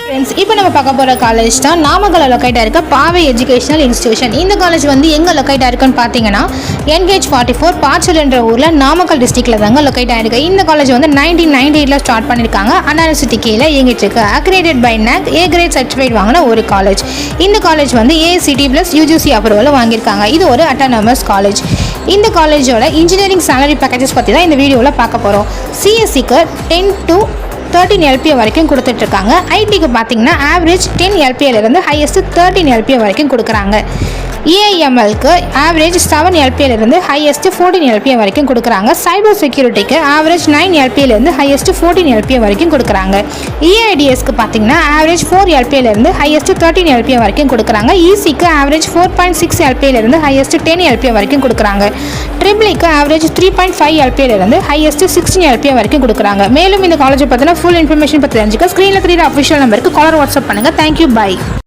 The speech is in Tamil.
ஃப்ரெண்ட்ஸ், இப்போ நம்ம பார்க்க போகிற காலேஜ் தான் நாமக்கல் லொக்கேட்டாக இருக்க பாவை எஜுகேஷனல் இன்ஸ்டியூஷன். இந்த காலேஜ் வந்து எங்கே லொக்கேட்டாக இருக்குன்னு பார்த்தீங்கன்னா NH 44 பாச்சல் என்ற ஊரில் நாமக்கல் டிஸ்ட்ரிக்டில் தாங்க லொக்கேட்டாக இருக்குது. இந்த காலேஜ் வந்து 1998 ஸ்டார்ட் பண்ணியிருக்காங்க. அண்ணா யூனிவர்சிட்டி கீழே இயங்கிட்டு இருக்கு. Accredited by NAC A grade certified வாங்கின ஒரு காலேஜ். இந்த காலேஜ் வந்து AICTE+ UGC அப்ரூவல் வாங்கியிருக்காங்க. இது ஒரு அட்டானமஸ் காலேஜ். இந்த காலேஜோட இன்ஜினியரிங் சேலரி பேக்கேஜஸ் பற்றி தான் இந்த வீடியோவில் பார்க்க போகிறோம். CSEக்கு 10 to 13 LPA வரைக்கும் கொடுத்துட்ருக்காங்க. ஐடிக்கு பார்த்தீங்கன்னா ஆவரேஜ் 10 LPAலேருந்து ஹையஸ்ட் 13 LPA வரைக்கும் கொடுக்குறாங்க. EIMLக்கு ஆவரேஜ் 7 LPAலேருந்து ஹையஸ்ட் 14 LPA வரைக்கும் கொடுக்குறாங்க. சைபர் செக்யூரிட்டிக்கு ஆவரேஜ் 9 LPAலேருந்து ஹையஸ்ட் 14 LPA வரைக்கும் கொடுக்குறாங்க. EIDSக்கு பார்த்தீங்கன்னா ஆவரேஜ் 4 LPAலேருந்து ஹையஸ்ட் 13 LPA வரைக்கும் கொடுக்குறாங்க. ECக்கு ஆவரேஜ் 4.6 LPAலேருந்து ஹையஸ்ட் 10 LPA வரைக்கும் கொடுக்குறாங்க. ட்ரிபிள்க்கு ஆவரேஜ் 3.5 LPAலேருந்து ஹையஸ்ட் 16 LPA வரைக்கும் கொடுக்குறாங்க. மேலும் இந்த காலேஜை பற்றின ஃபுல் இன்ஃபர்மேஷன் பற்றி தெரிஞ்சுக்க ஸ்க்ரீனில் தெரியுற அஃபிஷியல் நம்பருக்கு காலர் வாட்ஸ்அப் பண்ணுங்கள். Thank you, by.